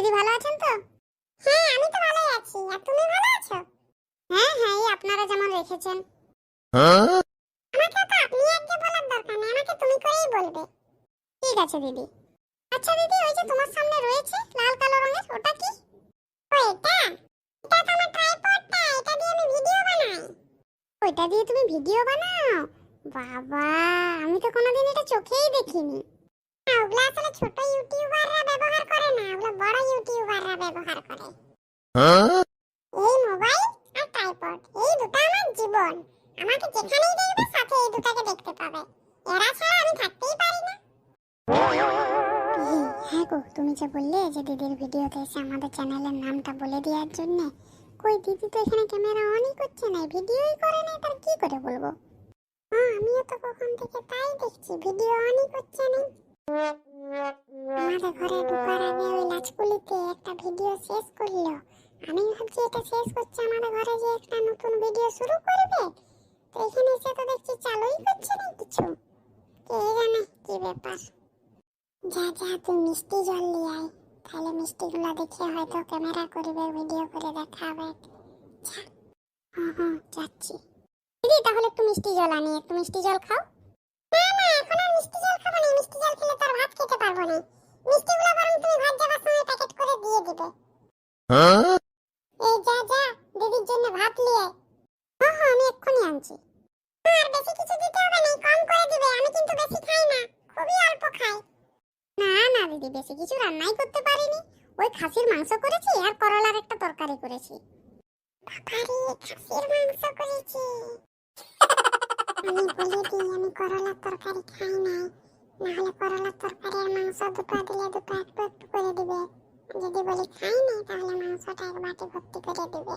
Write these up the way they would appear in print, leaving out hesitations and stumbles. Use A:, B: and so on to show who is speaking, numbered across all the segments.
A: দিদি ভালো আছেন তো? হ্যাঁ আমি তো ভালোই আছি। আর তুমি ভালো আছো? হ্যাঁ হ্যাঁ, এই আপনারা যেমন রেখেছেন। আমাকে তো আপনি আগে বলার দরকার নেই, আমাকে তুমি করেই বলবে। ঠিক আছে দিদি। আচ্ছা দিদি, ওই যে তোমার সামনে রয়েছে লাল কালো রঙের, ওটা কি? ও এটা? এটা তো আমার ট্রাইপডটা, এটা দিয়ে আমি ভিডিও বানাই। ওইটা দিয়ে তুমি ভিডিও বানাও? বাবা, আমি তো কোনোদিন এটা চোখেই দেখিনি। না, ওগুলা আসলে ছোট ইউটিউবাররা ব্যবহার করে না, ওগুলা বড় ইউটিউবাররা ব্যবহার করে। এই মোবাইল আর ট্রাইপড, এই দুটো আমার জীবন। আমাকে যেখানেই দেখবে সাথে এই দুটাকে দেখতে পাবে। এরা ছাড়া আমি থাকতেই পারি না। হ্যাঁ গো, তুমি যে বললে যে দিদির ভিডিওতে এসে আমাদের চ্যানেলের নামটা বলে দেওয়ার জন্য, কই দিদি তো এখানে ক্যামেরা অনই করছে না, ভিডিওই করে না, তার কি করে বলবো? আমিও তো কখন থেকে তাই দেখছি, ভিডিও অনই করছে না। আমাদের ঘরে ঢোকার আগে ওই লাচকুলিতে একটা ভিডিও শেষ করলো। আমি ভাবছি এটা শেষ করছে আমাদের ঘরে যে একটা নতুন ভিডিও শুরু করবে, তো এখানে এসে তো দেখছি চালুই করছে না কিছু। কে জানে কি ব্যাপার। যা যা, তুই মিষ্টি জল নিয়ে আয়, তাহলে মিষ্টিগুলো দেখে হয়তো ক্যামেরা করবে, ভিডিও করে দেখাবে। হ্যাঁ যাচ্ছি। দিদি তাহলে একটু মিষ্টি জল আনি, একটু মিষ্টি জল খাও। না না, এখন আর মিষ্টি জল খাবো না, মিষ্টি জল খেলে তো আর ভাত খেতে পারবো না। মিষ্টিগুলো বরং তুমি ভাত যাবার সময় প্যাকেট করে দিয়ে দিবে। এই যা যা, দিদির জন্য ভাত নিয়ে। হ্যাঁ হ্যাঁ, আমি এক্ষুনি আনছি। আর বেশি কিছু দিতে হবে না, কম করে দিবে, আমি কিন্তু বেশি খাই না, খুবই অল্প খাই। না না দিদি, বেশি কিছু রান্নাই করতে পারিনি, ওই খাসির মাংস করেছি আর করলার একটা তরকারি করেছি। বাবারে, খাসির মাংস করেছি? আমি বলে দিই আমি করলার তরকারি খাই নাই, না হলে করলার তরকারি আর মাংস দুটো দিলে দুটো একটু একটু করে দিবে। যদি বলি খাই নাই তাহলে মাংসটা এক বাটি ভর্তি করে দিবে।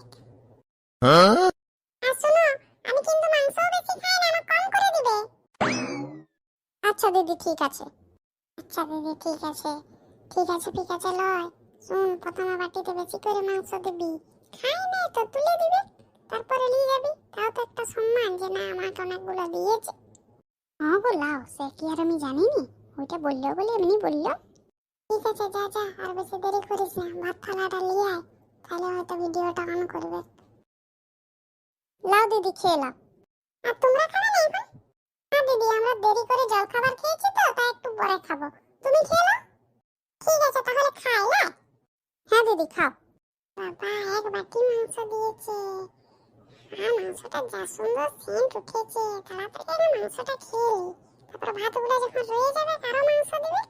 A: আর শোনো, আমি কিন্তু মাংস বেশি খাই না, আমার কম করে দিবে। আচ্ছা দিদি ঠিক আছে। আচ্ছা দিদি ঠিক আছে, ঠিক আছে ঠিক আছে। লয় শুন, প্রথমে বাটিতে বেশি করে মাংস দিবি, খাই না তো তুলে দিবি, তারপরে নিয়ে যাবি। তাও তো একটা সম্মান যে না আমাকে অনেকগুলো দিয়েছে। হ্যাঁ গো লাও, সে কি আর আমি জানিনি, ওইটা বললো বলে এমনি বললো। ঠিক আছে যা যা, আর বেশি দেরি করিস না, ভাত থালাটা নিয়ে আয়, তাহলে হয়তো ভিডিওটা অন করবে। লাও দিদি খেয়ে লাও। আর তোমরা খাবে না এখন? না দিদি, আমরা দেরি করে জল খাবার খেয়েছি তো, তাই একটু পরে খাবো। তুমি খেয়ে নাও। ঠিক আছে তাহলে খাই না? হ্যাঁ দিদি খাও। বাবা, এক বাটি মাংস দিয়েছে। আর মাংসটা যা সুন্দর সেন্ট উঠেছে, তাড়াতাড়ি করে মাংসটা খেয়ে নি, তারপর ভাতগুলো যখন রয়ে যাবে কারো মাংস দিবে।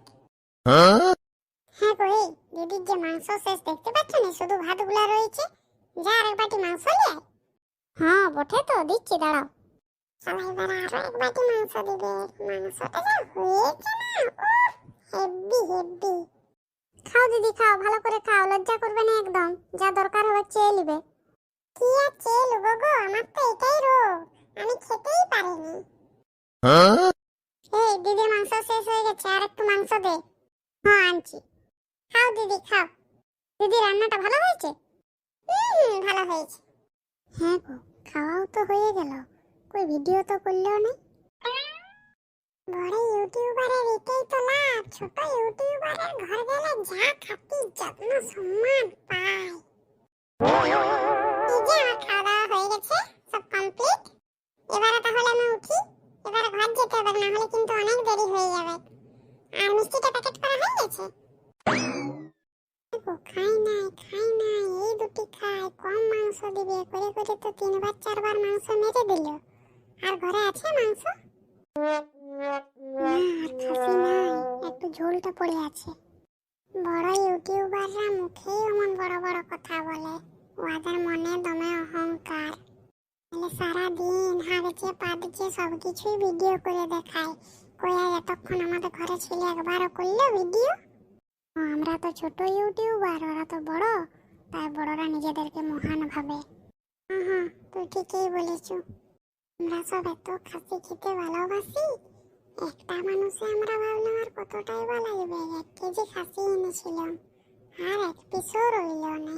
A: হ্যাঁ গো, এই দিদির যে মাংস শেষ, দেখতে পাচ্ছ না, শুধু ভাতগুলো রয়েছে। যা আর এক বাটি মাংস নিয়ে আয়। হ্যাঁ বটে তো, দিচ্ছি দাঁড়াও। সবাই এবার আরো এক বাটি মাংস দিবে। মাংসটা যা হয়েছে না, হেভি হেভি। খাও দিদি খাও, ভালো করে খাও, লজ্জা করবে না একদম, যা দরকার হবে চেয়ে নিবে। কি আর চেয়ে নেবো গো, আমার তো এটাই রোগ, আমি খেতেই পারিনি। এই দিদি মাংস শেষ হয়ে গেছে, আর একটু মাংস দে। হ্যাঁ আনছি। খাও দিদি খাও। দিদি রান্নাটা ভালো হয়েছে? ভালো হয়েছে। হ্যাঁ গো, খাওয়াও তো হয়ে গেল, কই ভিডিও তো করলেও না। বড় ইউটিউবারের এটাই তো লাভ, ছোট ইউটিউবারের ঘর গেলে যা খাতি যত্ন সম্মান পায়। এই যে আমার খাওয়া দাওয়া হয়ে গেছে, সব কমপ্লিট। এবারে তাহলে আমি উঠি, এবারে ঘর যেতে হবে, না হলে কিন্তু অনেক দেরি হয়ে যাবে। আর মিষ্টিটা প্যাকেট করা হয়ে গেছে? খাই নাই, এই দুটি খাই, কম মাংস দিবে করে করে তো 3বার 4বার মাংস মেরে দিল। আর ঘরে আছে মাংস? না আর খাসি নাই, একটু ঝোলটা পড়ে আছে। বড় ইউটিউবাররা মুখেই এমন বড় বড় কথা বলে, ওদের মনে দমে অহংকার। তাহলে সারাদিন হাগছে পাদছে সবকিছুই ভিডিও করে দেখায়, কয়া এতক্ষণ আমাদের ঘরে ছিল একবারও করলো ভিডিও? আমরা তো ছোট ইউটিউবার, ওরা তো বড়, তাই বড়রা নিজেদেরকে মহান ভাবে। হ্যাঁ তুই ঠিকই বলেছ, আমরা সব এত খাসি খেতে ভালোবাসি, একটা মানুষে আমরা ভাবলাম আর কতটাই বা লাগবে, 1 কেজি খাসি এনেছিলাম আর 1 পিসও রইল না।